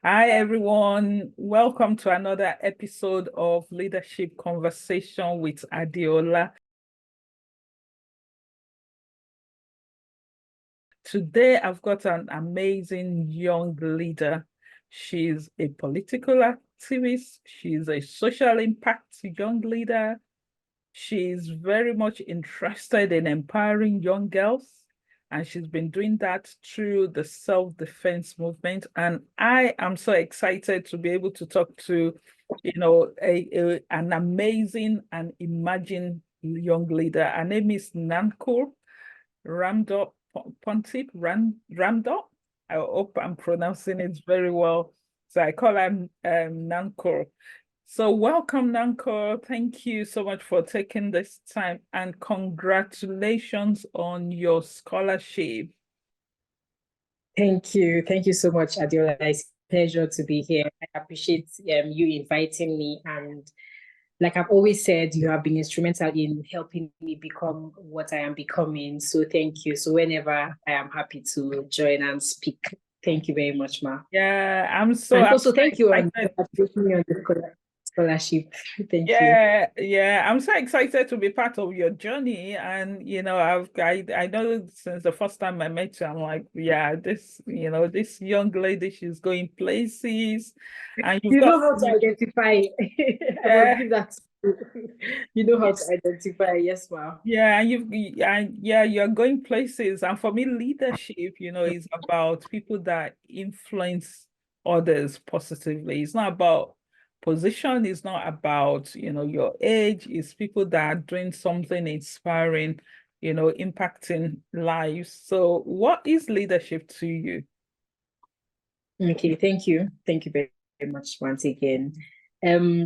Hi, everyone. Welcome to another episode of Leadership Conversation with Adiola. Today, I've got an amazing young leader. She's a political activist. She's a social impact young leader. She's very much interested in empowering young girls, and she's been doing that through the self-defense movement. And I am so excited to be able to talk to, an amazing and emerging young leader. Her name is Nankur Ramdur Pontip Ramdur. I hope I'm pronouncing it very well. So I call him Nankur. So welcome, Nanko. Thank you so much for taking this time and congratulations on your scholarship. Thank you. Thank you so much, Adiola. It's a pleasure to be here. I appreciate you inviting me. And like I've always said, you have been instrumental in helping me become what I am becoming. So thank you. So whenever I am happy to join and speak. Thank you very much, Ma. Yeah, And also thank you on putting me on the scholarship. Thank you. Yeah, I'm so excited to be part of your journey. And I know since the first time I met you, I'm like, yeah, this young lady, she's going places. And you know how to identify. I must give that. You know how to identify, yes, ma'am. Yeah, you're going places. And for me, leadership, is about people that influence others positively. It's not about position, it's not about, your age, it's people that are doing something inspiring, impacting lives. So what is leadership to you? Okay, thank you. Thank you very much once again.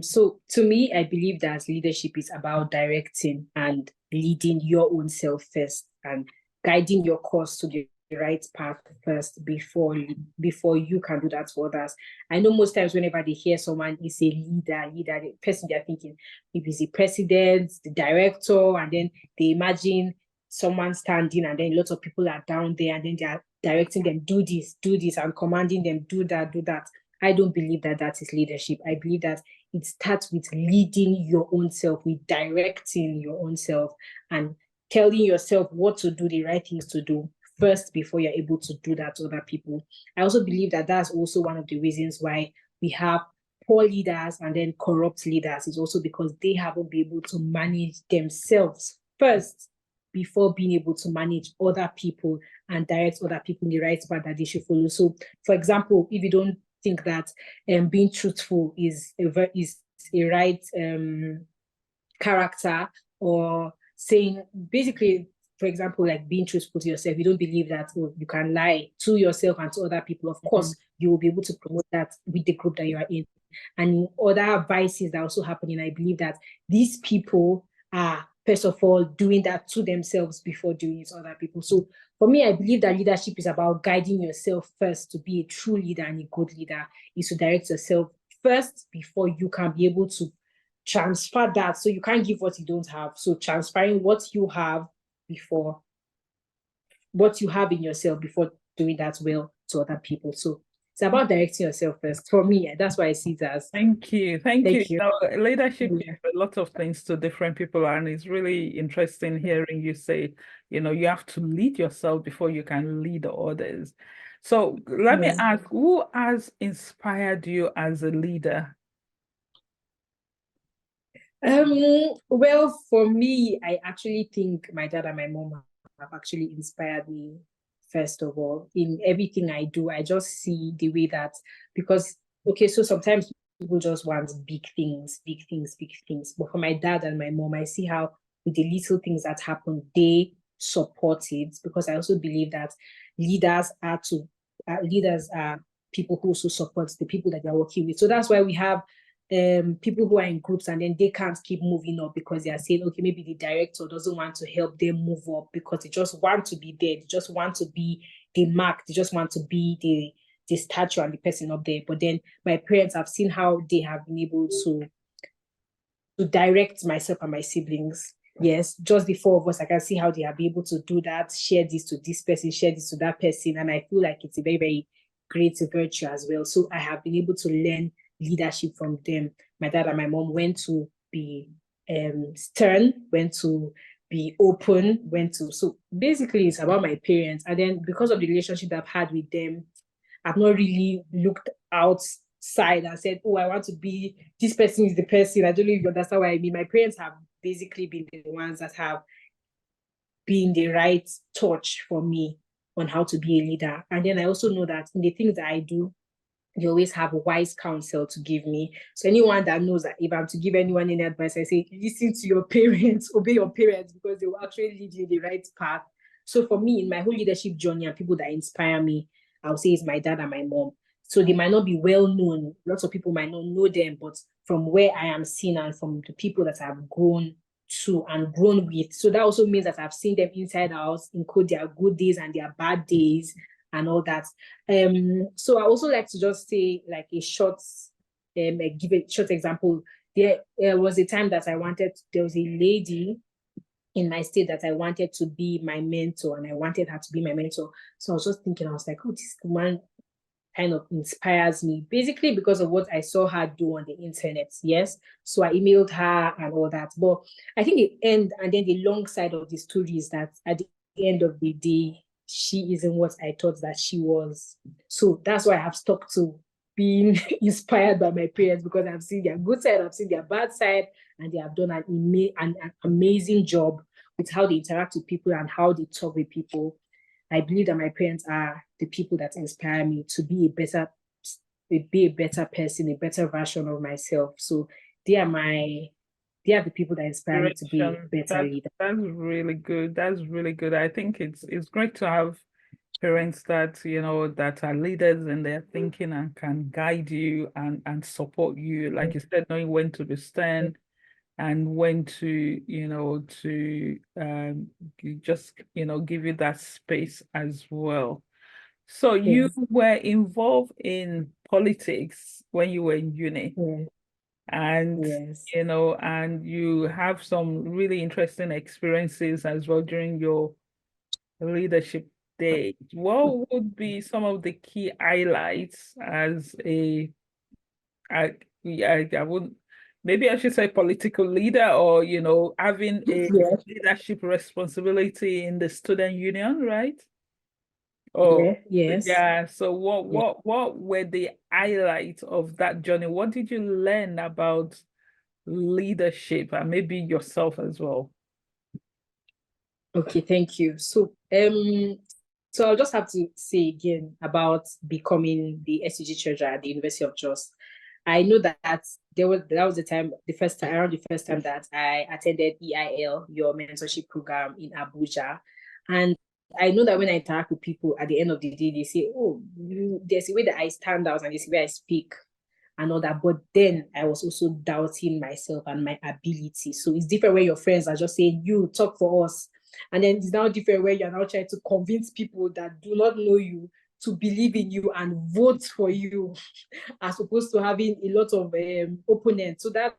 So to me, I believe that leadership is about directing and leading your own self first and guiding your course to the right path first before you can do that for others. I know most times whenever they hear someone is a leader, the person they're thinking maybe it's the president, the director, and then they imagine someone standing and then lots of people are down there and then they are directing them, do this, and commanding them, do that, do that. I don't believe that that is leadership. I believe that it starts with leading your own self, with directing your own self and telling yourself what to do, the right things to do first before you're able to do that to other people. I also believe that that's also one of the reasons why we have poor leaders and then corrupt leaders is also because they haven't been able to manage themselves first before being able to manage other people and direct other people in the right path that they should follow. So, for example, if you don't think that being truthful is a right character, or saying basically, for example, like being truthful to yourself, you don't believe that you can lie to yourself and to other people. Of course, you will be able to promote that with the group that you are in. And other vices that are also happening, I believe that these people are first of all doing that to themselves before doing it to other people. So for me, I believe that leadership is about guiding yourself first to be a true leader and a good leader, is to direct yourself first before you can be able to transfer that. So you can't give what you don't have. So transferring what you have before, what you have in yourself before doing that well to other people. So it's about directing yourself first. For me, that's why I see it as. Thank you. Thank you. You. Leadership is a lot of things to different people, and it's really interesting hearing you say, you have to lead yourself before you can lead others. So let me ask, who has inspired you as a leader? Well, for me, I actually think my dad and my mom have actually inspired me, first of all. In everything I do, I just see the way that, because, okay, so sometimes people just want big things, big things, big things. But for my dad and my mom, I see how with the little things that happen, they support it, because I also believe that leaders are people who also support the people that they're working with. So that's why we have people who are in groups and then they can't keep moving up because they are saying, okay, maybe the director doesn't want to help them move up because they just want to be there. They just want to be the mark. They just want to be the statue and the person up there. But then my parents have seen how they have been able to direct myself and my siblings. Yes, just the four of us, I can see how they have been able to do that, share this to this person, share this to that person. And I feel like it's a very, very great virtue as well. So I have been able to learn leadership from them. My dad and my mom went to be stern, went to be open, went to, so basically it's about my parents. And then because of the relationship that I've had with them, I've not really looked outside and said, oh, I want to be, this person is the person. I don't know if you understand what I mean. My parents have basically been the ones that have been the right touch for me on how to be a leader. And then I also know that in the things that I do, they always have a wise counsel to give me. So anyone that knows that if I'm to give anyone any advice, I say, listen to your parents, obey your parents, because they will actually lead you in the right path. So for me, in my whole leadership journey and people that inspire me, I would say it's my dad and my mom. So they might not be well known. Lots of people might not know them, but from where I am seen and from the people that I've grown to and grown with. So that also means that I've seen them inside out, include their good days and their bad days and all that. So I also like to just say like a short, give a short example. There was a time that there was a lady in my state that I wanted to be my mentor, and I wanted her to be my mentor. So I was just thinking, I was like, oh, this woman kind of inspires me, basically because of what I saw her do on the internet. Yes. So I emailed her and all that. But I think the end and then the long side of the story is that at the end of the day, she isn't what I thought that she was. So that's why I have stuck to being inspired by my parents, because I've seen their good side, I've seen their bad side, and they have done an amazing job with how they interact with people and how they talk with people. I believe that my parents are the people that inspire me to be a better person, a better version of myself. So they are the people that inspire me to be a better leader. That's really good. That's really good. I think it's great to have parents that, that are leaders in their thinking and can guide you and support you. Like you said, knowing when to be stern and when to, just, give you that space as well. So you Yes. were involved in politics when you were in uni, Yes. and Yes. and you have some really interesting experiences as well during your leadership days. What would be some of the key highlights as I wouldn't, maybe I should say political leader, or having a Yes. leadership responsibility in the student union, right? Oh, Yeah. Yes. yeah. So what Yeah. what what were the highlights of that journey? What did you learn about leadership and maybe yourself as well? Okay, thank you. So I'll just have to say again about becoming the SUG treasurer at the University of Jos. I know that that was the time, around the first time that I attended EIL, your mentorship program in Abuja. And I know that when I interact with people at the end of the day, they say, oh, there's a way that I stand out and there's a way I speak and all that. But then I was also doubting myself and my ability. So it's different when your friends are just saying, you talk for us. And then it's now different where you're now trying to convince people that do not know you to believe in you and vote for you, as opposed to having a lot of opponents. So that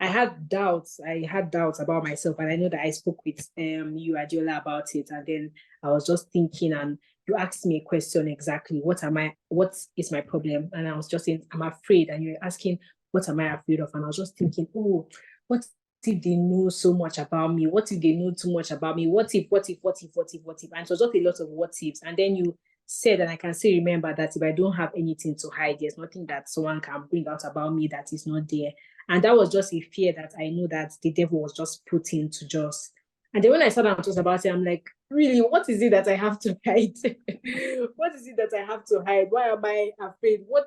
I had doubts. I had doubts about myself, and I know that I spoke with you, Adiola, about it. And then I was just thinking, and you asked me a question exactly. What is my problem? And I was just saying, I'm afraid. And you're asking, what am I afraid of? And I was just thinking, oh, what if they know so much about me? What if they know too much about me? What if, what if, what if, what if, what if? And it was just a lot of what ifs. And then you said, and I can still remember that if I don't have anything to hide, there's nothing that someone can bring out about me that is not there. And that was just a fear that I know that the devil was just putting to just. And then when I sat down and talked about it, I'm like, really, what is it that I have to hide? What is it that I have to hide? Why am I afraid? What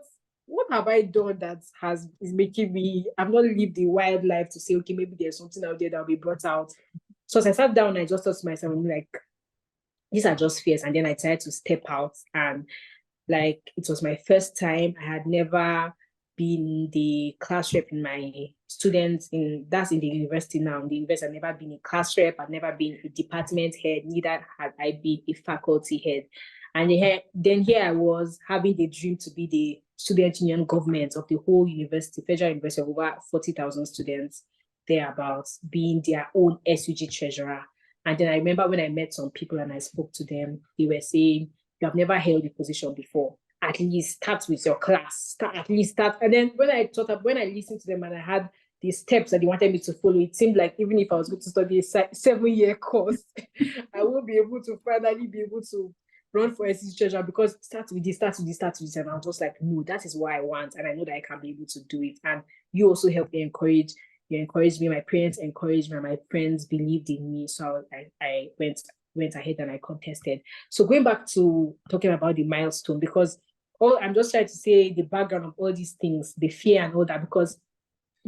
have I done that is making me, I've not lived a wild life to say, okay, maybe there's something out there that will be brought out. So as I sat down, I just thought to myself, I'm like, these are just fears. And then I tried to step out, and like it was my first time. I had never been the class rep in my students in the university now. In the university, I've never been a class rep, I've never been a department head, neither had I been a faculty head. And then here I was having the dream to be the student union government of the whole university, Federal University of over 40,000 students, thereabouts, being their own SUG treasurer. And then I remember when I met some people and I spoke to them, they were saying, you have never held a position before. at least start with your class, start. And then when I listened to them and I had the steps that they wanted me to follow, it seemed like even if I was going to study a 7-year course, I won't be able to finally be able to run for SEC treasurer, because start with this. And I was just like, no, that is what I want. And I know that I can be able to do it. And you also helped me you encouraged me, my parents encouraged me, and my friends believed in me. So I went ahead and I contested. So going back to talking about the milestone, because I'm just trying to say the background of all these things, the fear and all that, because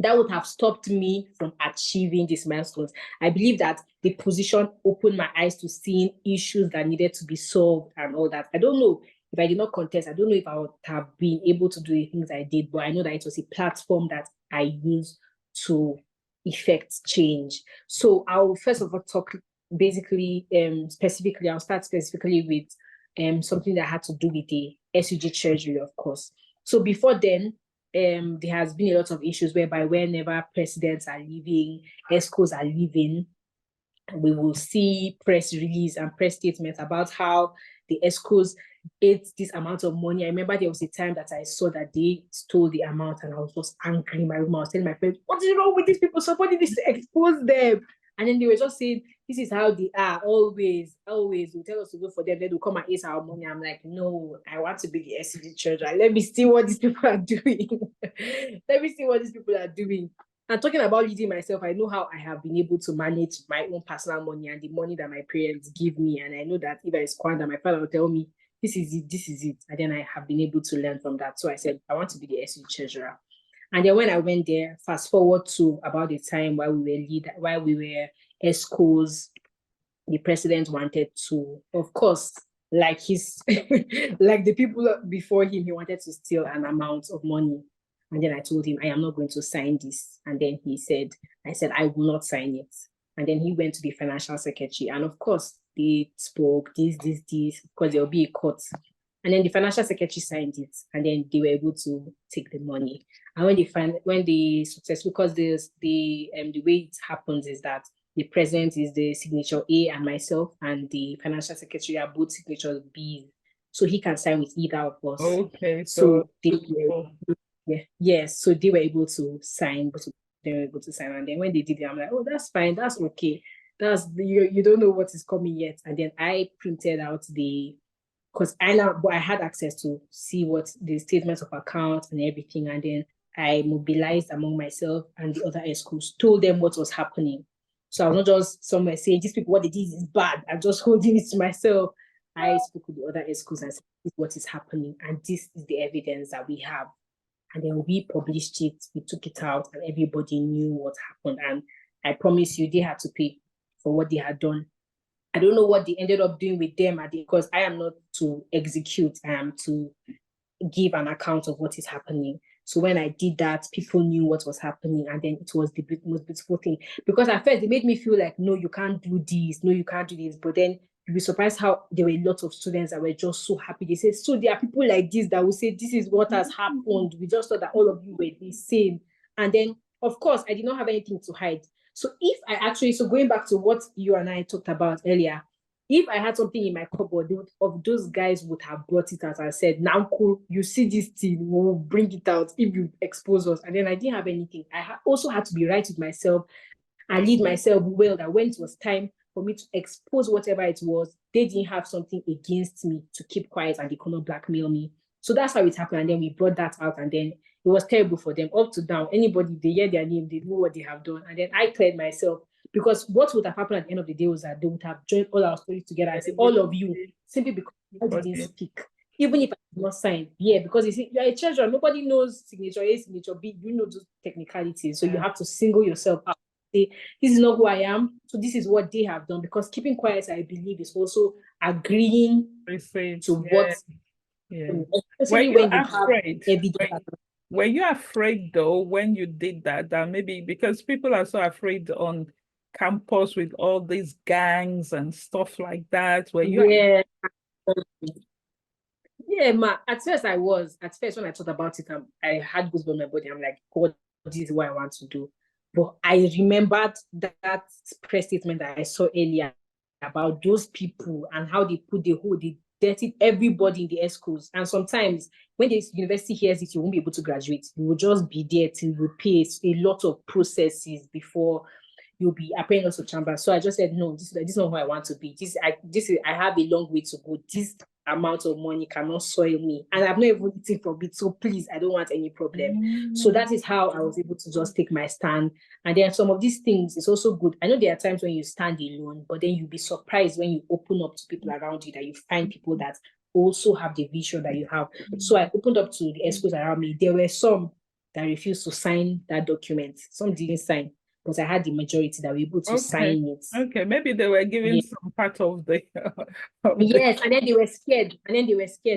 that would have stopped me from achieving these milestones. I believe that the position opened my eyes to seeing issues that needed to be solved and all that. I don't know if I did not contest, I don't know if I would have been able to do the things I did, but I know that it was a platform that I used to effect change. So I'll first of all talk basically, specifically, I'll start specifically with something that had to do with the SUG Treasury, of course. So before then, there has been a lot of issues whereby whenever presidents are leaving, ESCOs are leaving, we will see press release and press statements about how the ESCOs ate this amount of money. I remember there was a time that I saw that they stole the amount, and I was just angry in my room. I was telling my friends, what is wrong with these people? Somebody needs to expose them. And then they were just saying, this is how they are, always. They tell us to go for them, then they'll come and eat our money. I'm like, no, I want to be the SCD treasurer. Let me see what these people are doing. Let me see what these people are doing. And talking about leading myself, I know how I have been able to manage my own personal money and the money that my parents give me. And I know that if I squander, my father will tell me, this is it. And then I have been able to learn from that. So I said, I want to be the SU treasurer. And then when I went there, fast forward to about the time while we were ESCOs, the president wanted to, of course, like like the people before him, he wanted to steal an amount of money. And then I told him, I am not going to sign this. And then I said, I will not sign it. And then he went to the financial secretary. And of course, they spoke this, because there will be a court. And then the financial secretary signed it. And then they were able to take the money. And when the success, because the way it happens is that the president is the signature A and myself, and the financial secretary are both signatures B. So he can sign with either of us. Okay. So yes, so they were able to sign, and then when they did it, I'm like, oh, that's fine, that's okay. You don't know what is coming yet. And then I printed out because I had access to see what the statements of account and everything, and then I mobilized among myself and the other schools, told them what was happening. So I was not just somewhere saying, these people, what they did is bad. I'm just holding it to myself. I spoke with the other schools and said, this is what is happening, and this is the evidence that we have. And then we published it, we took it out, and everybody knew what happened. And I promise you, they had to pay for what they had done. I don't know what they ended up doing with them because I am not to execute, I am to give an account of what is happening. So when I did that, people knew what was happening, and then it was the most beautiful thing. Because at first, they made me feel like, no, you can't do this, no, you can't do this. But then you'll be surprised how there were a lot of students that were just so happy. They said, so there are people like this that will say, this is what has happened. We just thought that all of you were the same. And then, of course, I did not have anything to hide. So going back to what you and I talked about earlier, if I had something in my cupboard, those guys would have brought it out and said, Nankur, you see this thing, we'll bring it out if you expose us. And then I didn't have anything. I also had to be right with myself and lead myself well, that when it was time for me to expose whatever it was, they didn't have something against me to keep quiet and they could not blackmail me. So that's how it happened. And then we brought that out, and then it was terrible for them. Up to down, anybody, they hear their name, they know what they have done. And then I cleared myself, because what would have happened at the end of the day was that they would have joined all our stories together and say, all of you, simply because I didn't speak. Even if I did not sign, because you see, you're a treasurer, nobody knows signature A, signature B, you know those technicalities. So you have to single yourself out. Say, this is not who I am, so this is what they have done. Because keeping quiet, I believe, is also agreeing to what. Were you afraid? Were you afraid though when you did that? That maybe because people are so afraid on campus with all these gangs and stuff like that. Were you? At first I was. At first, when I thought about it, I had goosebumps on my body. I'm like, God, this is what I want to do. But I remembered that press statement that I saw earlier about those people and how they put the dirtied everybody in the schools. And sometimes when the university hears it, you won't be able to graduate. You will just be there till you pay a lot of processes before you'll be appearing also chamber. So I just said, no, this is not who I want to be. I have a long way to go. This amount of money cannot soil me. And I've not even eaten from it. So please, I don't want any problem. So that is how I was able to just take my stand. And then some of these things is also good. I know there are times when you stand alone, but then you'll be surprised when you open up to people around you, that you find people that also have the vision that you have. So I opened up to the schools around me. There were some that refused to sign that document. Some didn't sign, but I had the majority that were able to sign it. Okay, maybe they were giving some part of the yes, and then they were scared.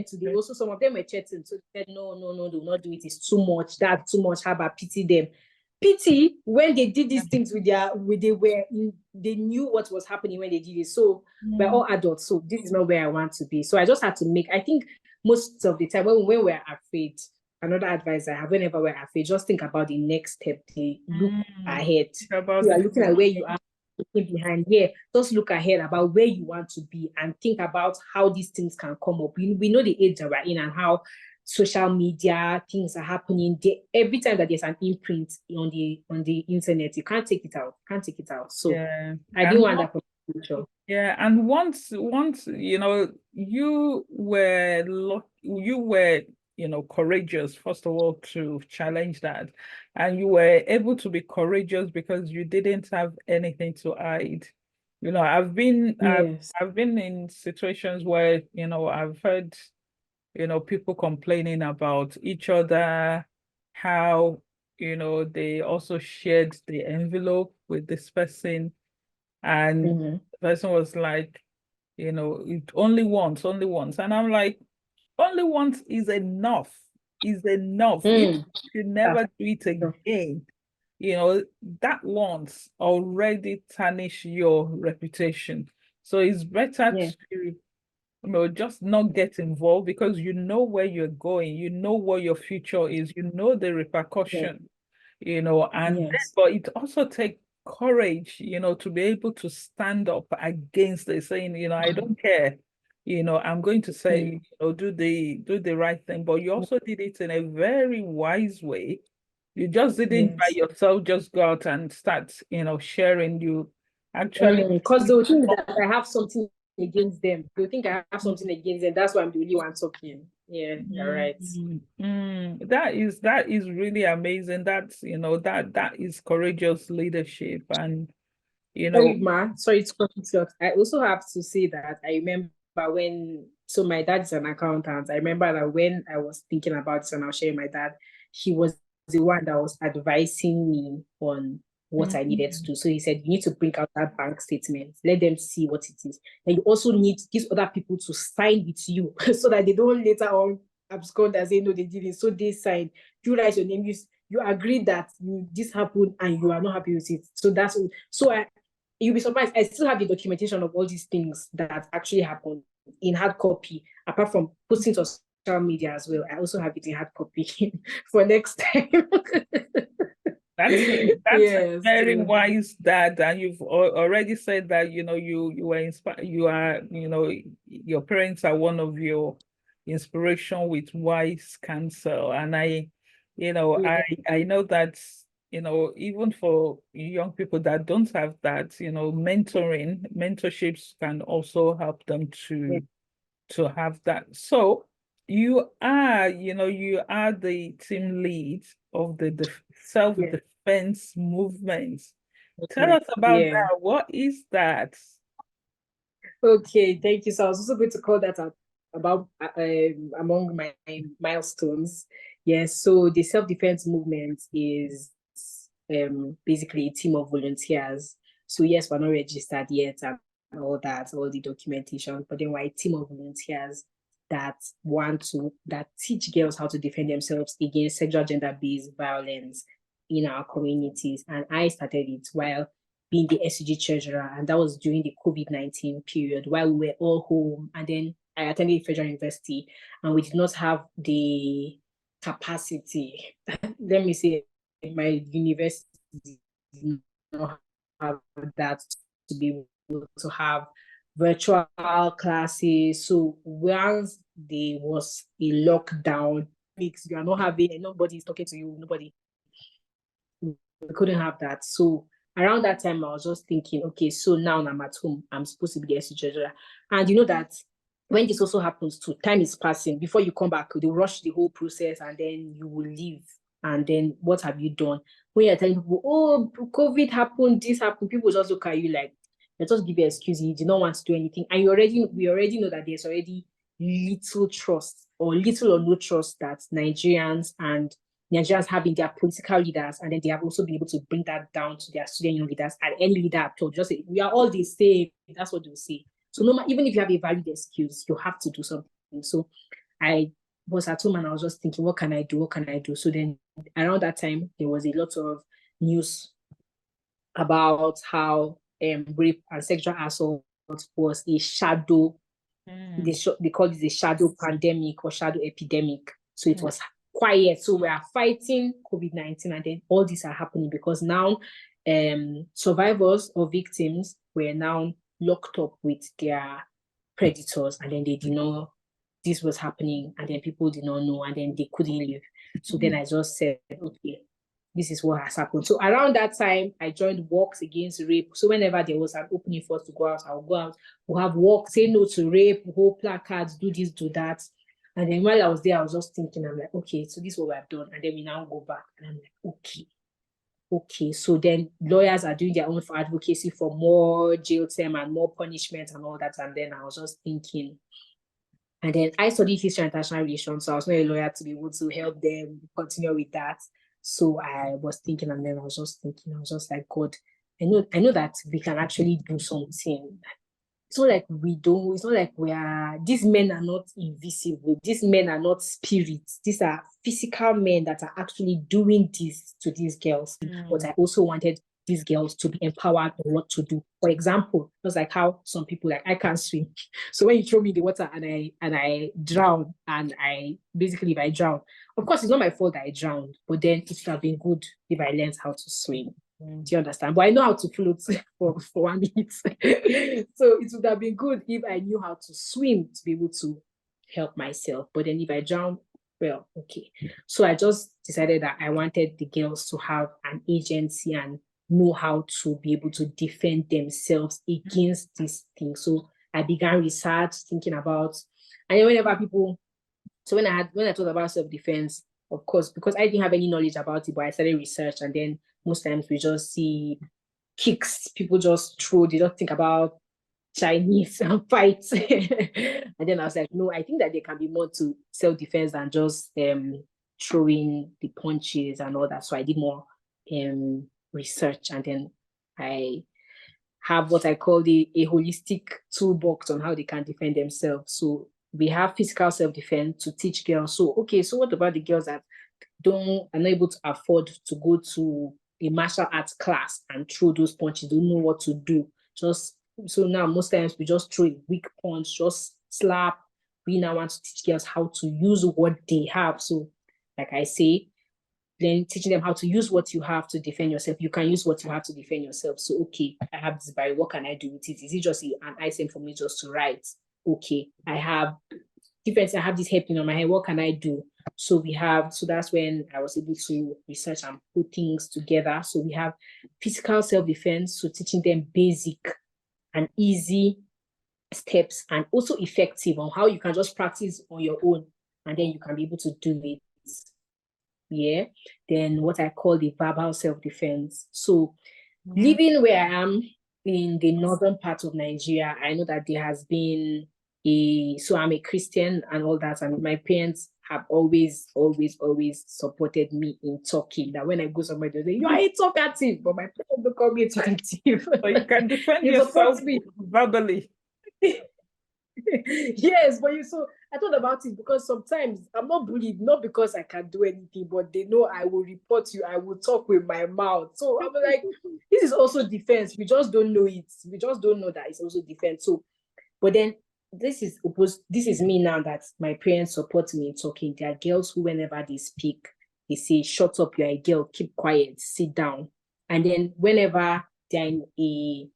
So they also, some of them were chatting. So they said, no, do not do it. It's too much. That's too much. How about pity them? Pity when they did these things they knew what was happening when they did it. So we're all adults. So this is not where I want to be. So I just had to I think most of the time when we're afraid, another advice I have, whenever we're afraid, just think about the next step. Look ahead. You are looking at where you are behind here. Just look ahead about where you want to be and think about how these things can come up. We know the age that we're in and how social media things are happening. Every time that there's an imprint on the internet, you can't take it out. So yeah. I didn't want that for the future. Yeah, and once you know, you were courageous, first of all, to challenge that, and you were able to be courageous because you didn't have anything to hide. You know, Yes. I've been in situations where, you know, I've heard, you know, people complaining about each other, how, you know, they also shared the envelope with this person, and the person was like, you know, it only once, only once. And I'm like, only once is enough, is enough. If you never do it again, you know, that once already tarnish your reputation. So it's better to, you know, just not get involved, because you know where you're going, you know what your future is, you know the repercussion, you know, and but it also takes courage, you know, to be able to stand up against it, saying, you know, I don't care, you know, I'm going to say, you know, do the right thing. But you also did it in a very wise way. You just didn't by yourself just go out and start, you know, sharing. You actually, because they will think that I have something against them. They think I have something against them. That's why I'm the only one talking. Yeah, you're right. That is really amazing. That's, you know, that is courageous leadership. And you know, sorry to cut you short. I also have to say that I remember so my dad's an accountant. I remember that when I was thinking about this and I was sharing my dad, he was the one that was advising me on what I needed to do. So he said, you need to bring out that bank statement, let them see what it is. And you also need these other people to sign with you so that they don't later on abscond and say, no, they didn't. So they sign, you write your name, you agree that this happened and you are not happy with it. So that's all. So you'll be surprised. I still have the documentation of all these things that actually happened in hard copy, apart from posting to social media as well. I also have it in hard copy for next time. That's very wise, Dad. And you've already said that, you know, you were inspired. You are, you know, your parents are one of your inspiration with wise counsel. And you know, I know that, you know, even for young people that don't have that, you know, mentorships can also help them to have that. So you are, you know, you are the team lead of the self-defense movement. Tell us about that. What is that? Okay, thank you. So I was also going to call that out about among my milestones. Yes, so the self-defense movement is basically a team of volunteers. So yes, we're not registered yet and all that, all the documentation, but then we're a team of volunteers that teach girls how to defend themselves against sexual gender-based violence in our communities. And I started it while being the SCG treasurer, and that was during the COVID-19 period while we were all home. And then I attended Federal University, and we did not have the capacity. Let me say, my university did not have that to be able to have virtual classes. So once there was a lockdown, you are not having, nobody is talking to you, nobody, we couldn't have that. So around that time, I was just thinking, okay, so now I'm at home, I'm supposed to be the SC treasurer. And you know that when this also happens too, time is passing. Before you come back, they rush the whole process and then you will leave. And then what have you done? When you're telling people, oh, COVID happened, this happened, people just look at you like, they just give you an excuse, you do not want to do anything. And we already know that there's already little trust or little or no trust that Nigerians have in their political leaders, and then they have also been able to bring that down to their student young leaders and any leader at all. Just say, we are all the same. That's what they'll say. So no matter, even if you have a valid excuse, you have to do something. So I was at home and I was just thinking, what can I do? What can I do? So then around that time, there was a lot of news about how rape and sexual assault was a shadow. They call it a shadow pandemic or shadow epidemic. So it was quiet. So we are fighting COVID-19, and then all these are happening because now survivors or victims were now locked up with their predators, and then they did not, this was happening, and then people did not know, and then they couldn't leave. So then I just said, okay, this is what has happened. So around that time, I joined Walks Against Rape. So whenever there was an opening for us to go out, I'll go out. We'll have walks, say no to rape, hold placards, do this, do that. And then while I was there, I was just thinking, I'm like, okay, so this is what we have done. And then we now go back. And I'm like, okay. So then lawyers are doing their own for advocacy for more jail term and more punishment and all that. And then I was just thinking, and then I studied history and international relations, so I was not a lawyer to be able to help them continue with that. So I was thinking, and then I was just like, God, I know that we can actually do something. It's not like we don't, it's not like these men are not invisible. These men are not spirits. These are physical men that are actually doing this to these girls. But I also wanted these girls to be empowered on what to do. For example, just like how some people, like, I can't swim. So when you throw me in the water and I drown, and if I drown, of course it's not my fault that I drowned, but then it would have been good if I learned how to swim. Do you understand? But I know how to float for 1 minute. So it would have been good if I knew how to swim to be able to help myself. But then if I drown, well, okay. So I just decided that I wanted the girls to have an agency and know how to be able to defend themselves against this thing. So I began research, thinking about, and then whenever people, so when I thought about self-defense, of course, because I didn't have any knowledge about it, but I started research, and then most times we just see kicks, people just throw, they don't think about Chinese and fights. And then I was like, no, I think that there can be more to self-defense than just throwing the punches and all that. So I did more research, and then I have what I call a holistic toolbox on how they can defend themselves. So we have physical self-defense to teach girls. So, okay, so what about the girls that are not able to afford to go to a martial arts class and throw those punches, don't know what to do? So now most times we just throw a weak punch, just slap. We now want to teach girls how to use what they have. So, like I say, then teaching them how to use what you have to defend yourself. You can use what you have to defend yourself. So, okay, I have this barrier. What can I do with it? Is it just an item for me just to write? Okay, I have this hairpin on my head. What can I do? So that's when I was able to research and put things together. So we have physical self-defense, so teaching them basic and easy steps, and also effective on how you can just practice on your own, and then you can be able to do it. Yeah. Then what I call the verbal self-defense. So living where I am in the northern part of Nigeria, I know that there has been so I'm a Christian and all that, and my parents have always supported me in talking. That when I go somewhere, they say, you are a talkative, but my parents don't call me a talkative. So you can defend They yourself support me. verbally. Yes, but I thought about it because sometimes I'm not bullied, not because I can do anything, but they know I will report you, I will talk with my mouth. So I'm like, this is also defense. We just don't know it. We just don't know that it's also defense. So, but then this is me now that my parents support me in talking. There are girls who, whenever they speak, they say, shut up, you're a girl, keep quiet, sit down. And then whenever they're in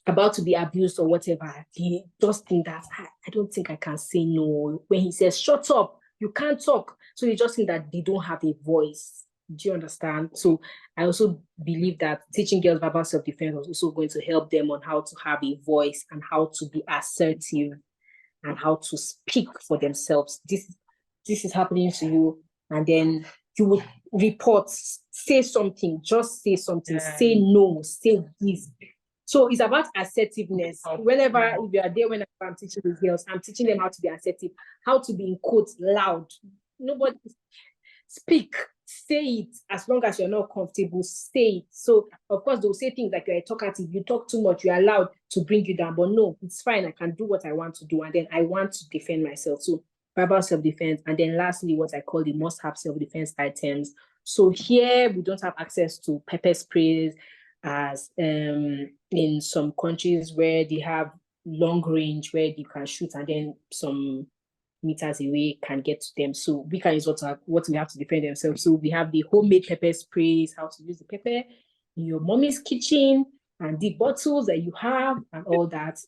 about to be abused or whatever, they just think that I don't think I can say no. When he says, shut up, you can't talk. So they just think that they don't have a voice. Do you understand? So I also believe that teaching girls verbal self-defense was also going to help them on how to have a voice and how to be assertive and how to speak for themselves. This is happening to you. And then you would report, say something, just say something, say no, say this. So it's about assertiveness. Whenever if you are there, whenever I'm teaching the girls, I'm teaching them how to be assertive, how to be in quotes loud. Nobody speak, say it. As long as you're not comfortable, say it. So of course they'll say things like you're a talkative, you talk too much, you're allowed to bring you down. But no, it's fine. I can do what I want to do, and then I want to defend myself. So verbal self-defense, and then lastly, what I call the must-have self-defense items. So here we don't have access to pepper sprays as in some countries where they have long range where you can shoot and then some meters away can get to them. So we can use what we have to defend themselves. So we have the homemade pepper sprays, how to use the pepper in your mommy's kitchen, and the bottles that you have and all that.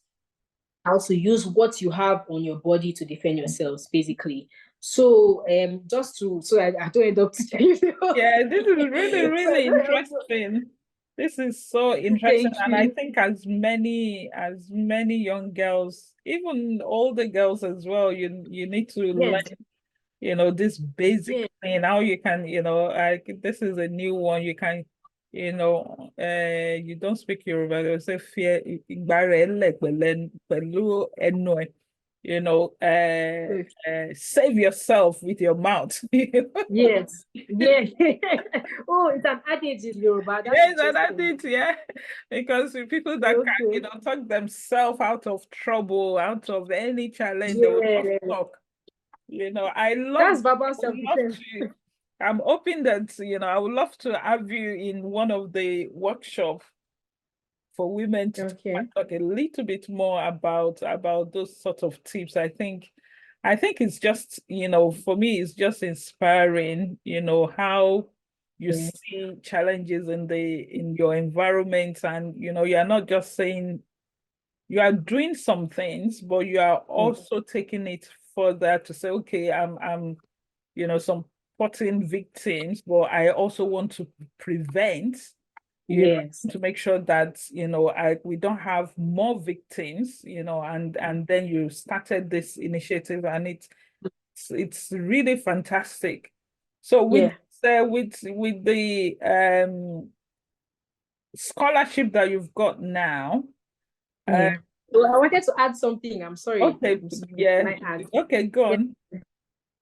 How to use what you have on your body to defend yourselves, basically. So just to so I don't end up teaching you. Yeah, this is really, really interesting. This is so interesting. And I think as many young girls, even older girls as well, you need to learn, this basic thing. How you can, this is a new one. You can, you don't speak Yoruba, they say fear save yourself with your mouth. Yes. Yeah. Oh, it's an adage in Yoruba. That's Yes, and I interesting. did, yeah. Because people that can, talk themselves out of trouble, out of any challenge, they will just talk. I That's love, verbal would love self-defense. to. I'm hoping that, I would love to have you in one of the workshops for women to talk a little bit more about those sort of tips. I think it's just, for me, it's just inspiring, how you see challenges in your environment, and you're not just saying you are doing some things, but you are also taking it further to say, okay, I'm supporting victims, but I also want to prevent, to make sure that we don't have more victims, and then you started this initiative, and it's really fantastic. So with the scholarship that you've got now, Well, I wanted to add something. I'm sorry. okay, yeah, Can I add? okay, go on.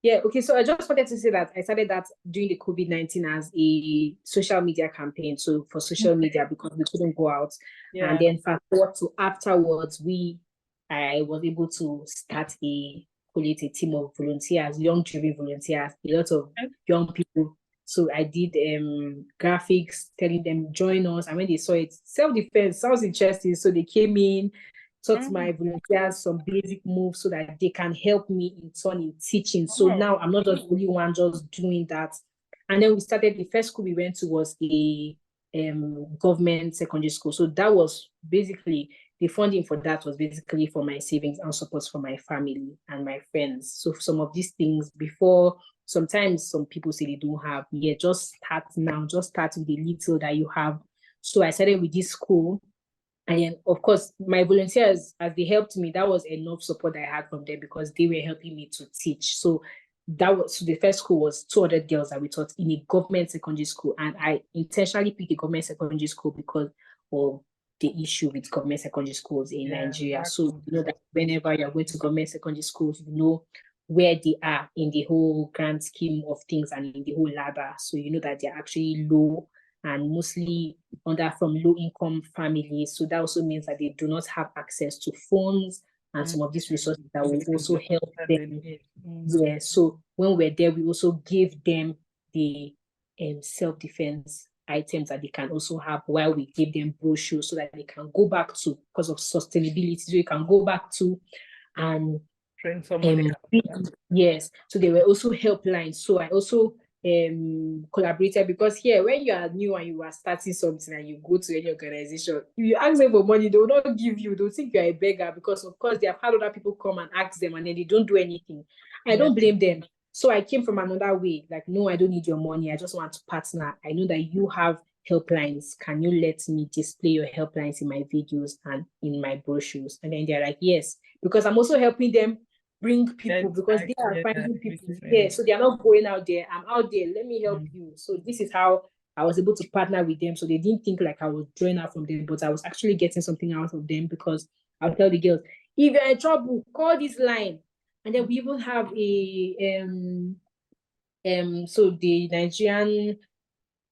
Yeah, okay. So I just wanted to say that I started that during the COVID-19 as a social media campaign. So for social media, because we couldn't go out. Yeah. And then fast forward to afterwards, I was able to start a team of volunteers, young driven volunteers, a lot of young people. So I did graphics, telling them join us. And when they saw it, self-defense sounds interesting. So they came in, taught my volunteers some basic moves so that they can help me in turn in teaching. So now I'm not just the only one just doing that. And then we started, the first school we went to was a government secondary school. So that was basically, the funding for that was basically for my savings and support for my family and my friends. So some of these things before, sometimes some people say they don't have, just start now, just start with the little that you have. So I started with this school. And of course, my volunteers, as they helped me, that was enough support I had from them because they were helping me to teach. So the first school was 200 girls that we taught in a government secondary school. And I intentionally picked a government secondary school because of the issue with government secondary schools in Nigeria. Exactly. So you know that whenever you're going to government secondary schools, you know where they are in the whole grand scheme of things and in the whole ladder. So you know that they're actually low and mostly from low-income families. So that also means that they do not have access to phones and some of these resources that will also help them. Yeah, so when we're there, we also give them the self-defense items that they can also have while we give them brochures so that they can go back to, because of sustainability, so you can go back to and train somebody. yes, so there were also helplines. So I also collaborated, because here, when you are new and you are starting something and you go to any organization, if you ask them for money, they will not give you. They'll think you're a beggar, because of course they have had other people come and ask them and then they don't do anything. I don't blame them. So I came from another way, like, no, I don't need your money, I just want to partner. I know that you have helplines. Can you let me display your helplines in my videos and in my brochures? And then they're like, yes, because I'm also helping them bring people, because they are finding people. Yeah, so they are not going out there. I'm out there. Let me help you. So this is how I was able to partner with them. So they didn't think like I was drawing out from them, but I was actually getting something out of them, because I'll tell the girls, if you're in trouble, call this line. And then we even have a so the Nigerian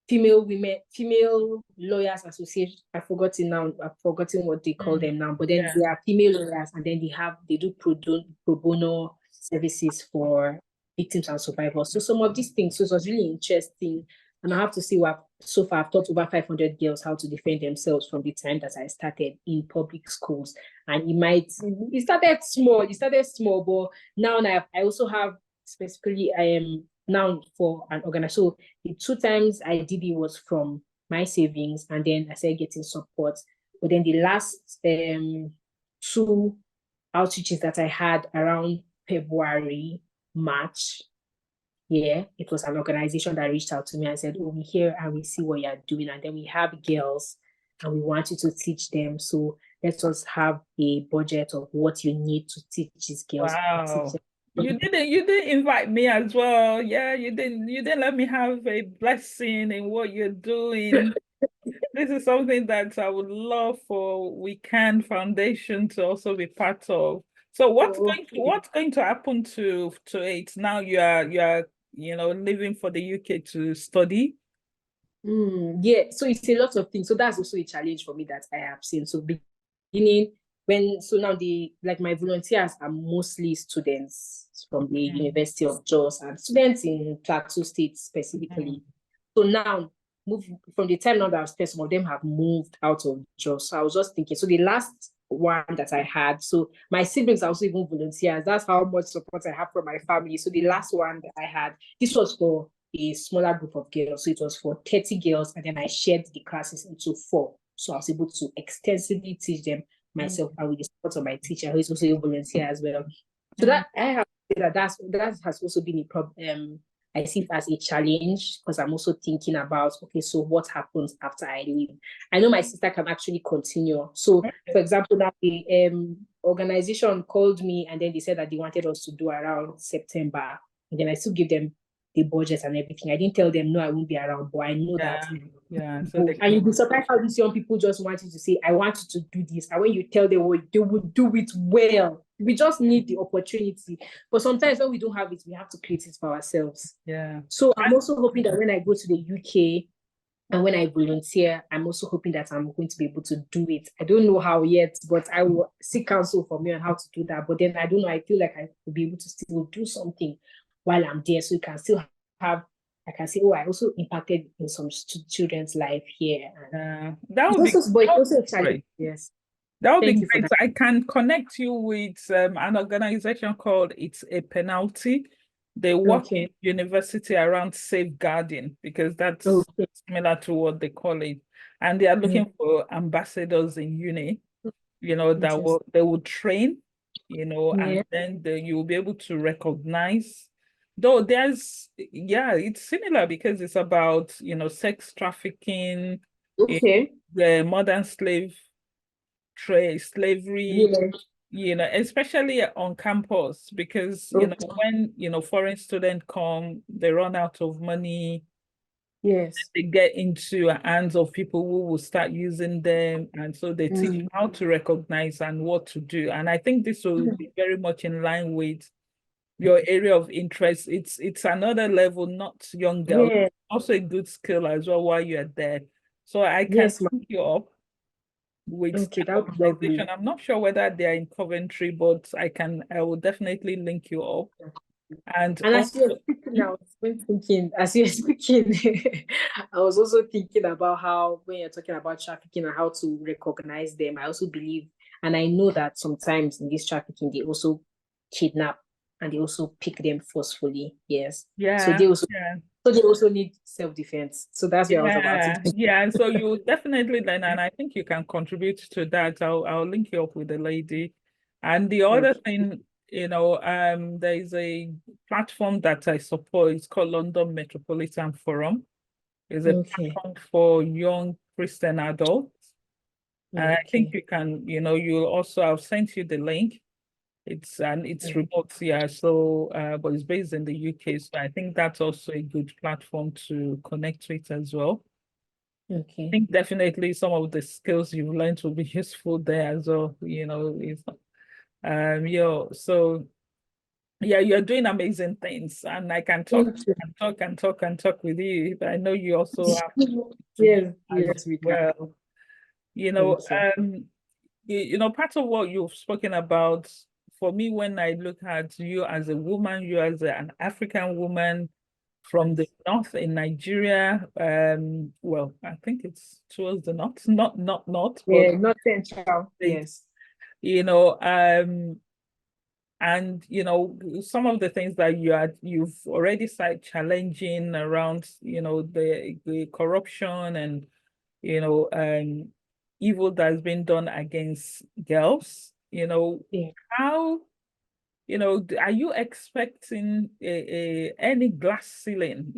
female lawyers association, I've forgotten what they call them now, but then they are female lawyers, and then they do pro bono services for victims and survivors. So some of these things, so it was really interesting. And I have to say, so far I've taught over 500 girls how to defend themselves from the time that I started in public schools. And it started small, but now I also have specifically, now for an organization. So the 2 times I did it was from my savings, and then I started getting support. But then the last 2 outreaches that I had around February, March, it was an organization that reached out to me and said, oh, we hear and we see what you're doing, and then we have girls and we want you to teach them. So let us have a budget of what you need to teach these girls. Wow. You didn't invite me as well. Yeah, you didn't let me have a blessing in what you're doing. This is something that I would love for We Can Foundation to also be part of. So what's going to happen to it now? You are leaving for the UK to study? Yeah, so it's a lot of things. So that's also a challenge for me that I have seen. So beginning now my volunteers are mostly students from the University of Jos and students in Plateau State specifically. So now, from the time now that I've spent, some of them have moved out of Jos. So I was just thinking, so the last one that I had, so my siblings are also even volunteers. That's how much support I have from my family. So the last one that I had, this was for a smaller group of girls. So it was for 30 girls, and then I shared the classes into 4. So I was able to extensively teach them myself, and with the support of my teacher, who is also a volunteer as well. So that I have to say that has also been a problem. I see it as a challenge, because I'm also thinking about, okay, so what happens after I leave? I know my sister can actually continue. So, for example, now the organization called me, and then they said that they wanted us to do around September, and then I still give them the budget and everything. I didn't tell them, no, I won't be around, but I know that. Yeah. So and you'll be surprised how these young people just want you to say, I want you to do this. And when you tell them what, they will do it well. We just need the opportunity. But sometimes when we don't have it, we have to create it for ourselves. Yeah. So I'm also hoping that when I go to the UK and when I volunteer, I'm also hoping that I'm going to be able to do it. I don't know how yet, but I will seek counsel from you on how to do that. But then I don't know, I feel like I will be able to still do something while I'm there. So you can still have, I can say, oh, I also impacted in some children's life here. That would be also a challenge. Yes. That would be great. I can connect you with an organization called It's a Penalty. They work in university around safeguarding, because that's similar to what they call it. And they are looking for ambassadors in uni, that they will train, and then you will be able to recognize. Though it's similar, because it's about, sex trafficking, the modern slavery, especially on campus, because when foreign students come, they run out of money. Yes, they get into hands of people who will start using them, and so they teach you how to recognize and what to do. And I think this will be very much in line with your area of interest. It's another level, not young girls. Also a good skill as well while you're there. So I can link you up with the organization. I'm not sure whether they are in Coventry, but I will definitely link you up. And as you're speaking, I was also thinking about how, when you're talking about trafficking and how to recognize them, I also believe, and I know that sometimes in this trafficking, they also kidnap and they also pick them forcefully. Yes. Yeah. So they also So they also need self-defense. So that's where I was about to. Yeah. So you definitely then, and I think you can contribute to that. I'll link you up with the lady. And the other Okay. thing, there is a platform that I support. It's called London Metropolitan Forum. It's a Okay. platform for young Christian adults. And I think Okay. you can, you'll also, I've sent you the link. It's remote, yeah. So, but it's based in the UK. So I think that's also a good platform to connect with as well. I Okay. think definitely some of the skills you've learned will be useful there as well. So yeah, you're doing amazing things, and I can talk Thank you. and talk and talk and talk with you. But I know you also have to do Yes, as yes, we can. well. You know, Thank you. part of what you've spoken about for me when I look at you as a woman, you as an African woman from the north in Nigeria. Well, I think it's towards the north, not north, but Yeah, not central. it's, Yes. you know, and some of the things that you've already started challenging around, the corruption and evil that's been done against girls. Yeah. How are you expecting any glass ceiling?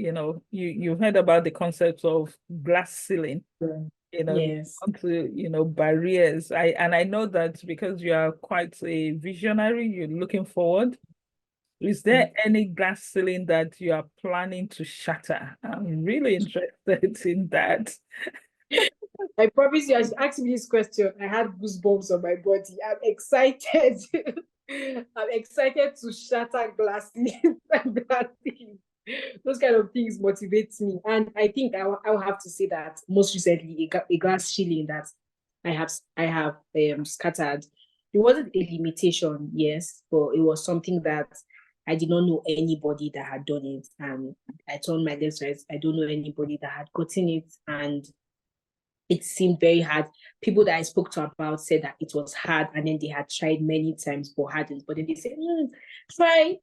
You've heard about the concept of glass ceiling. Yeah. You Yes. want to, barriers. I know that because you are quite a visionary, you're looking forward. Is there any glass ceiling that you are planning to shatter? I'm really interested in that. I promise you, as you asked me this question, I had goosebumps on my body. I'm excited. I'm excited to shatter glasses and glasses. Those kind of things motivate me. And I think I will have to say that most recently, a glass ceiling that I have scattered. It wasn't a limitation, yes, but it was something that I did not know anybody that had done it. And I told my lecturers, I don't know anybody that had gotten it. And it seemed very hard. People that I spoke to about said that it was hard, and then they had tried many times but hadn't. But then they said, try, Is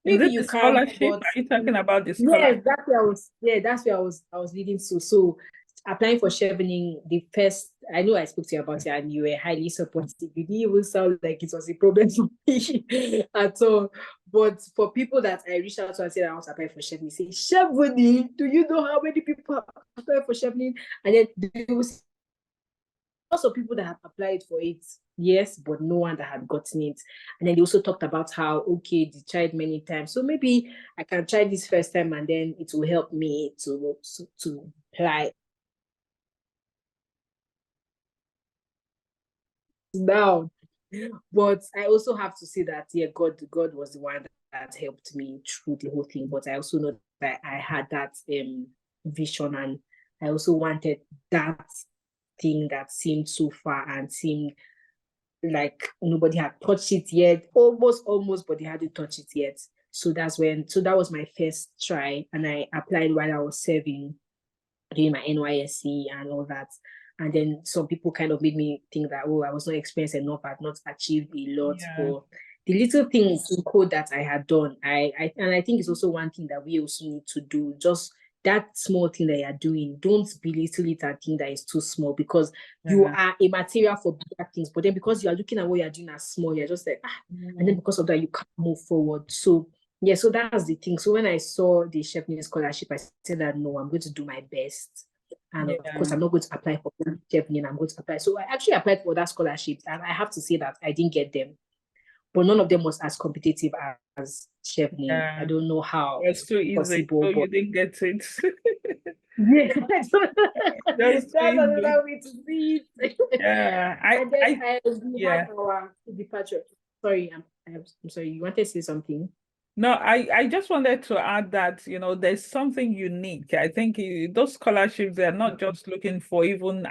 maybe it the you can. scholarship? But Are you talking about the yes, scholarship? that's where I was. Yeah, that's where I was leading to. So applying for Chevening, the first, I know I spoke to you about it, and you were highly supportive. You didn't even sound like it was a problem for me at all. But for people that I reached out to and said I want to apply for Chevening, say, Chevening, do you know how many people have applied for Chevening? And then they will also people that have applied for it, yes, but no one that had gotten it. And then they also talked about how, okay, they tried many times. So maybe I can try this first time and then it will help me to apply now. But I also have to say that, yeah, God was the one that helped me through the whole thing. But I also know that I had that vision, and I also wanted that thing that seemed so far and seemed like nobody had touched it yet, almost, but they hadn't touched it yet. So that was my first try, and I applied while I was serving, doing my NYSC and all that. And then some people kind of made me think that, oh, I was not experienced enough, I had not achieved a lot. Yeah, But the little things in code that I had done, I think it's also one thing that we also need to do. Just that small thing that you're doing, don't belittle it and think that it's too small, because you yeah, are a material for bigger things. But then because you are looking at what you're doing as small, you're just like, and then mm, because of that, you can't move forward. So yeah, so that's the thing. So when I saw the Chevening scholarship, I said that no, I'm going to do my best. And of course, yeah, I'm not going to apply for Chevening, I'm going to apply. So I actually applied for that scholarship, and I have to say that I didn't get them. But none of them was as competitive as Chevening. I yeah. don't know how It's too it's easy. possible, So but you didn't get it. yeah, That's too that's easy. another way to see it. Yeah, And then we had yeah. our departure. Sorry, I'm sorry. You wanted to say something? No, I just wanted to add that, there's something unique. I think those scholarships, they're not just looking for even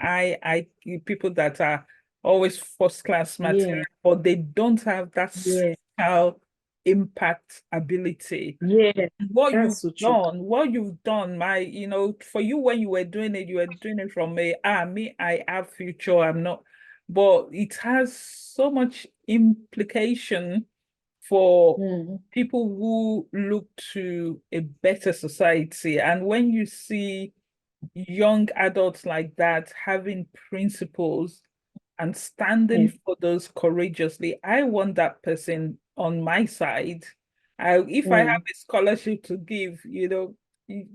people that are always first class Yeah, material, but they don't have that yeah, social impact ability. yeah. That's so true. What you've done, for you when you were doing it from me, I have future, I'm not, but it has so much implication for Mm. people who look to a better society. And when you see young adults like that having principles and standing Yeah. for those courageously, I want that person on my side. If I have Mm. a scholarship to give,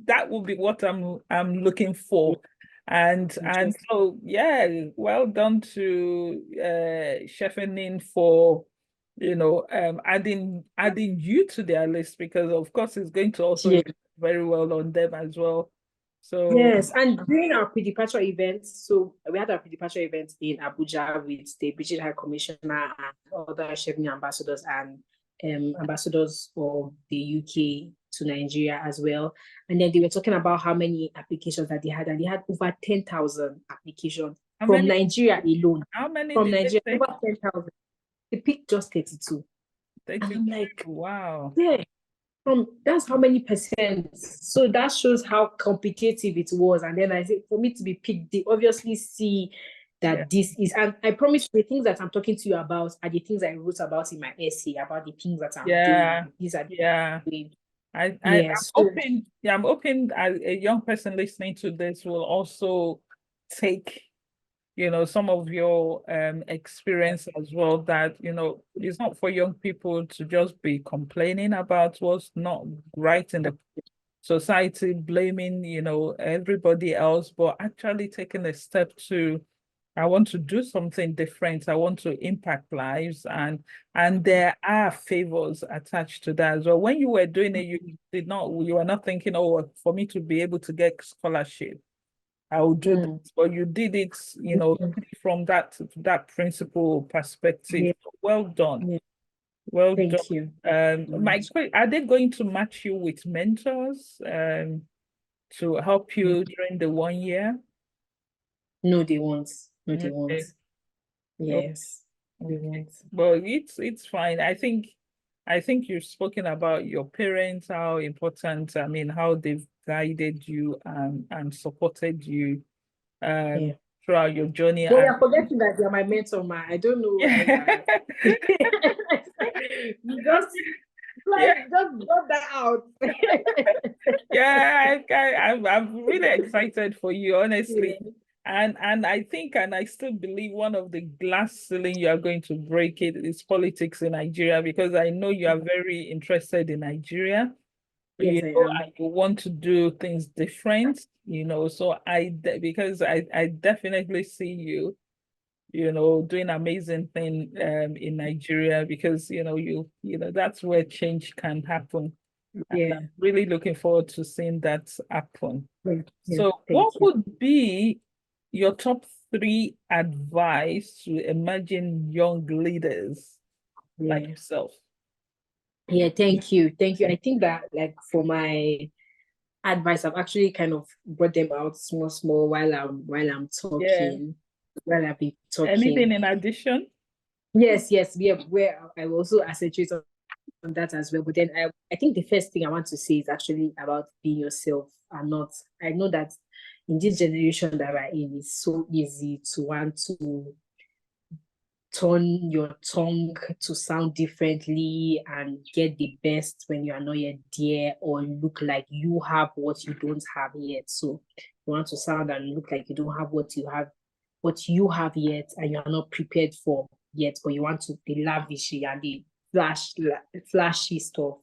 that would be what I'm looking for. And Interesting. so yeah, well done to Chevening for adding you to their list, because of course it's going to also Yeah. reflect very well on them as well. So Yes, and during our pre-departure events, so we had our pre-departure event in Abuja with the British High Commissioner and other Chevening ambassadors and ambassadors of the UK to Nigeria as well. And then they were talking about how many applications that they had, and they had over 10,000 applications how from many Nigeria alone. how many From did they Nigeria, take? over 10,000. They picked just 32. And 32. I'm like, Wow. yeah, that's how many percent. So that shows how competitive it was. And then I said, for me to be picked, they obviously see Yeah. that this is, and I promise you, the things that I'm talking to you about are the things I wrote about in my essay, about the things that I'm Yeah. doing. These are the Yeah. things. I'm Yeah. So hoping, yeah, I'm hoping a young person listening to this will also take, some of your experience as well, that, it's not for young people to just be complaining about what's not right in the society, blaming, everybody else, but actually taking a step to, I want to do something different. I want to impact lives, and there are favors attached to that as well. When you were doing it, you were not thinking, oh, for me to be able to get scholarship, I will do this. mm, But you did it, from that principle perspective. yeah, Well done. yeah. Well done. Thank you. Are they going to match you with mentors to help Mm. you during the 1 year? No, they won't. No, they won't. Okay. Yes, they Okay. won't. Well, it's fine. I think you've spoken about your parents, how important, I mean, how they've guided you and supported you Yeah. throughout your journey. Well, And you're forgetting that you're my mentor, man. I don't know why you yeah, are. You yeah, just got that out. yeah. I'm really excited for you, honestly. Yeah. And I think, and I still believe, one of the glass ceiling you are going to break it is politics in Nigeria, because I know you are very interested in Nigeria. Yes, I am. And you want to do things different, so because I definitely see you, doing amazing thing in Nigeria, because that's where change can happen. And I'm Yeah. really looking forward to seeing that happen. Yeah. So Thank what you. would be your top three advice to emerging young leaders like Yeah. yourself? Yeah. Thank you. Thank you. I think that, like, for my advice, I've actually kind of brought them out small, small while I'm Yeah. talking, while I've been talking. Anything in addition? Yes, yes, yeah, where I will also accentuate on that as well. But then I think the first thing I want to say is actually about being yourself and not. I know that in this generation that we're in, it's so easy to want to turn your tongue to sound differently and get the best when you are not yet there, or look like you have what you don't have yet. So you want to sound and look like you don't have what you have yet, and you are not prepared for yet, but you want to be lavishy and the flashy stuff.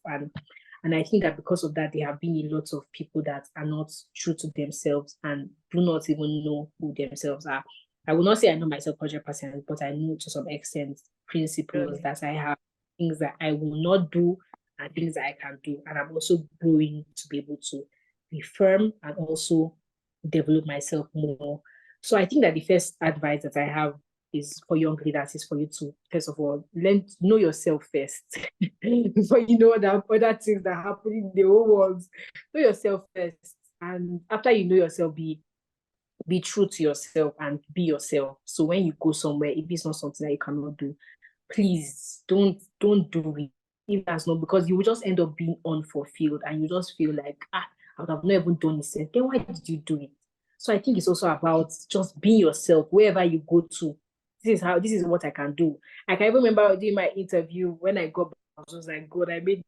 And I think that because of that, there have been a lot of people that are not true to themselves and do not even know who themselves are. I will not say I know myself 100%, but I know to some extent principles Really? that I have, things that I will not do, and things that I can do. And I'm also growing to be able to be firm and also develop myself more. So I think that the first advice that I have is for young leaders is for you to, first of all, know yourself first before you know the other things that happen in the whole world. Know yourself first. And after you know yourself, be true to yourself and be yourself. So when you go somewhere, if it's not something that you cannot do, please don't do it. If that's not, because you will just end up being unfulfilled and you just feel like, I would have not even done this. Then why did you do it? So I think it's also about just being yourself wherever you go to. This is what I can do. I can even remember doing my interview when I got was just like, God, I made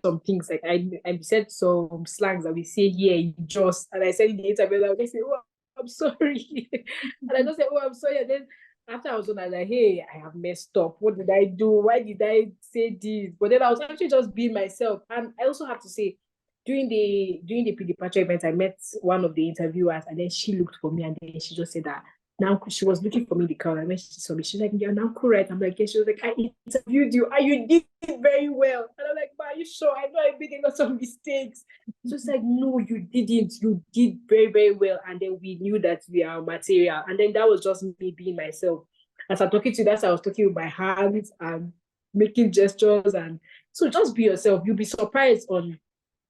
some things like I said some slangs that we say here in Jos, and I said in the interview, I just say, oh, I'm sorry, and I just said, oh, I'm sorry, and then after I was done, I was like, hey, I have messed up. What did I do? Why did I say this? But then I was actually just being myself, and I also have to say, during the pre-departure event, I met one of the interviewers, and then she looked for me, and then she just said that now she was looking for me in the crowd. I when she saw me, she's like, "You're Nankur, right?" I'm like, "Yeah." She was like, "I interviewed you, and you did it very well." And I'm like, "Ma, are you sure? I know I made a lot of mistakes." She was like, "No, you didn't. You did very, very well." And then we knew that we are material. And then that was just me being myself. As I'm talking to you, that's how I was talking with my hands and making gestures. And so just be yourself. You'll be surprised on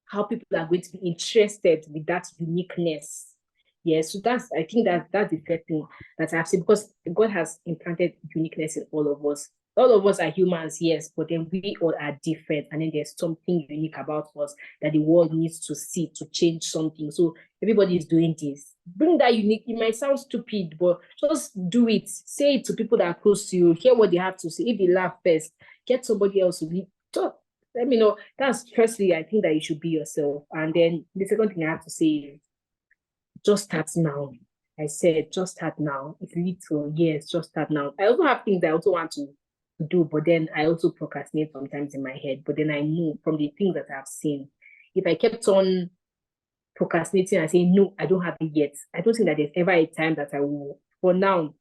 how people are going to be interested with that uniqueness. Yeah, so I think that's the first thing that I've seen, because God has implanted uniqueness in all of us. All of us are humans, yes, but then we all are different, and then there's something unique about us that the world needs to see to change something. So everybody is doing this. Bring that unique. It might sound stupid, but just do it. Say it to people that are close to you. Hear what they have to say. If they laugh first, get somebody else to leave. Let me know. That's firstly, I think that you should be yourself. And then the second thing I have to say is just start now. I said, just start now. It's little, yes, just start now. I also have things I also want to do, but then I also procrastinate sometimes in my head. But then I know from the things that I've seen, if I kept on procrastinating and saying, no, I don't have it yet, I don't think that there's ever a time that I will. For now,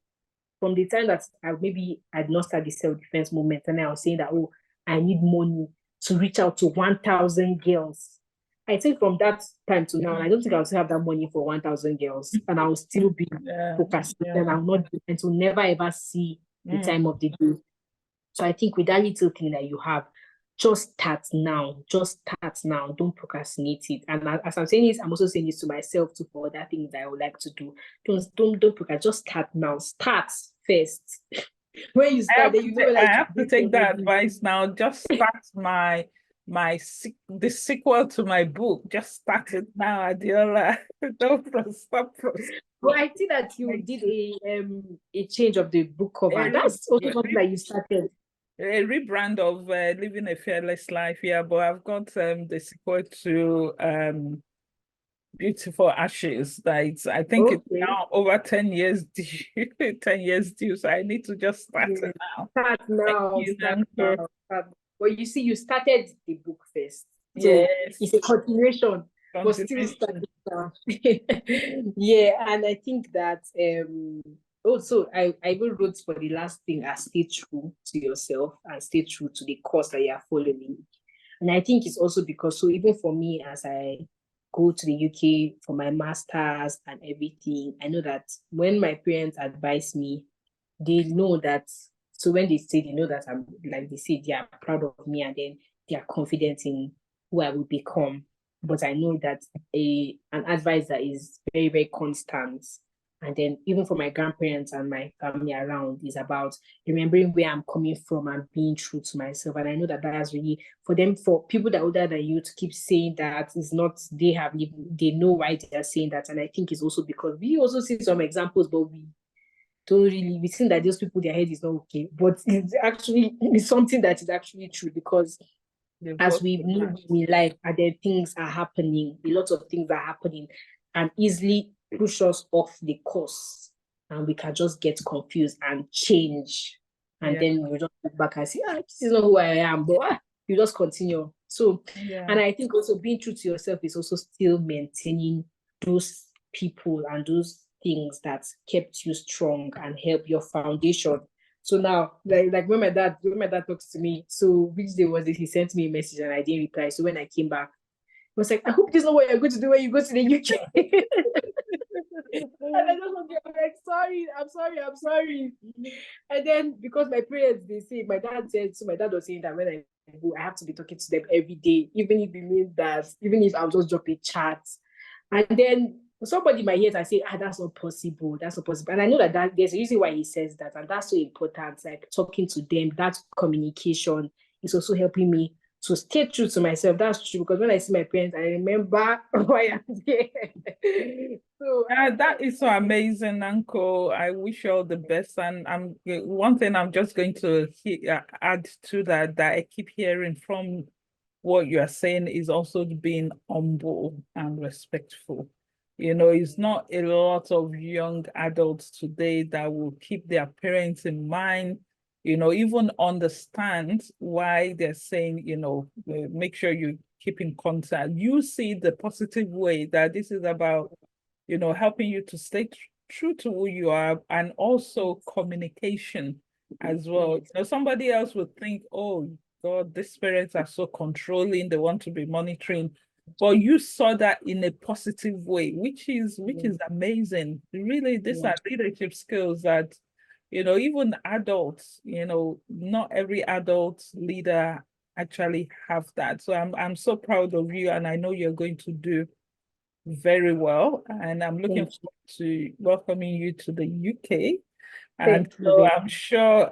from the time that I'd not started the self-defense movement, and I was saying that, oh, I need money to reach out to 1,000 girls. I think from that time to now, I don't think I'll still have that money for 1,000 girls, and I'll still be procrastinating. I'll not and to never ever see the time of the day. So I think with that little thing that you have, just start now. Just start now. Don't procrastinate it. And as I'm saying this, I'm also saying this to myself too, for other things that I would like to do. Don't procrastinate. Just start now. Start first. When you start, then you know I have to take that advice now. Just start the sequel to my book. Just start it now, Adiola. Don't stop. Well, I think that you did a change of the book cover. That's also something that you started. A rebrand of Living a Fearless Life, yeah, but I've got the sequel to Beautiful Ashes. That I think it's now over 10 years due, 10 years due. So I need to just start it now. Start now. Well, you see, you started the book first. So yes. It's a continuation. But still starting now. Yeah, and I think that also I even wrote for the last thing as stay true to yourself and stay true to the course that you are following. And I think it's also because, so even for me, as I go to the UK for my master's and everything, I know that when my parents advise me, they know that, so when they say, they know that I'm, like they say, they are proud of me, and then they are confident in who I will become. But I know that an advisor is very, very constant. And then even for my grandparents and my family around, is about remembering where I'm coming from and being true to myself. And I know that that's really, for them, for people that are older than you to keep saying that is not, they know why they are saying that. And I think it's also because we also see some examples, but we don't really, we think that those people, their head is not okay. But it's something that is actually true, because as we move in life, and then things are happening, a lot of things are happening, and easily push us off the course, and we can just get confused and change, and then we just look back and say, this is not who I am, but you just continue. So, and I think also being true to yourself is also still maintaining those people and those things that kept you strong and help your foundation. So now, like when my dad talks to me, so which day was it? He sent me a message and I didn't reply. So when I came back, I was like, I hope this is not what you're going to do when you go to the UK. And I just I'm like, I'm sorry. And then because my parents, they say, my dad was saying that when I go, I have to be talking to them every day, even if it means that, even if I'll just drop a chat. And then somebody might hear it and say, that's not possible. And I know that there's a reason why he says that, and that's so important. Like talking to them, that communication is also helping me to stay true to myself. That's true, because when I see my parents, I remember why I'm here. So That is so amazing, Uncle. I wish you all the best. And one thing I'm just going to add to that I keep hearing from what you are saying is also being humble and respectful. It's not a lot of young adults today that will keep their parents in mind, even understand why they're saying, make sure you keep in contact. You see the positive way that this is about, helping you to stay true to who you are, and also communication as well. Somebody else would think, oh God, these parents are so controlling, they want to be monitoring. But you saw that in a positive way, which is amazing. Really, these are leadership skills that, even adults, not every adult leader actually have that. So I'm so proud of you, and I know you're going to do very well. And I'm looking thank you. forward to welcoming you to the UK. And Thank you so very I'm sure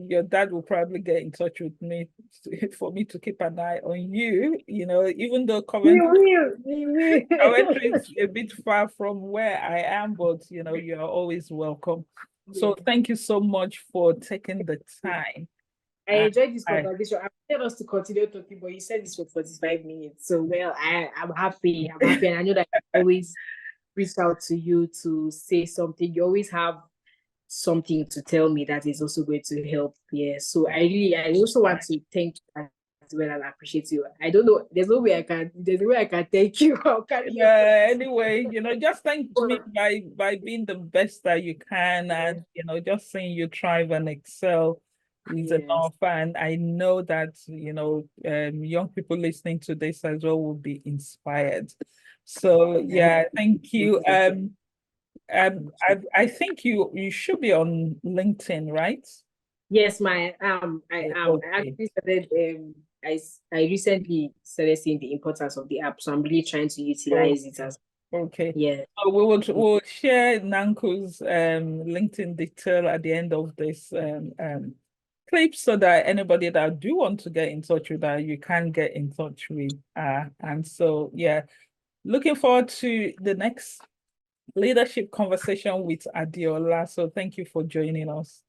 your dad will probably get in touch with me for me to keep an eye on you. Even though We Coventry, will. We will. Coventry is a bit far from where I am, but you're always welcome. So Yeah. thank you so much for taking the time. I And enjoyed this I, conversation. I wanted us to continue talking, but you said this for 45 minutes. So, well, I'm happy. I'm happy. And I know that I always reach out to you to say something. You always have something to tell me that is also going to help. Yeah. So I also want to thank you as well and appreciate you. I don't know. There's no way I can thank you. How can you? yeah, anyway, just thank me by being the best that you can, and just saying you thrive and excel is Yes. enough. And I know that young people listening to this as well will be inspired. So yeah, thank you. I think you should be on LinkedIn, right? Yes, I am. I Okay. actually started I recently started seeing the importance of the app, so I'm really trying to Oh, utilize it as okay. yeah. So we'll share Nanku's LinkedIn detail at the end of this clip, so that anybody that do want to get in touch with her, you can get in touch with her. And so yeah, looking forward to the next leadership conversation with Adiola. So thank you for joining us.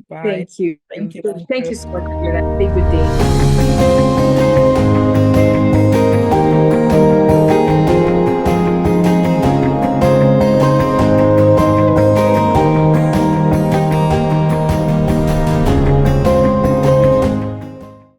Bye. Thank you. Thank you, Thank Nanku. you so much. Have a good day.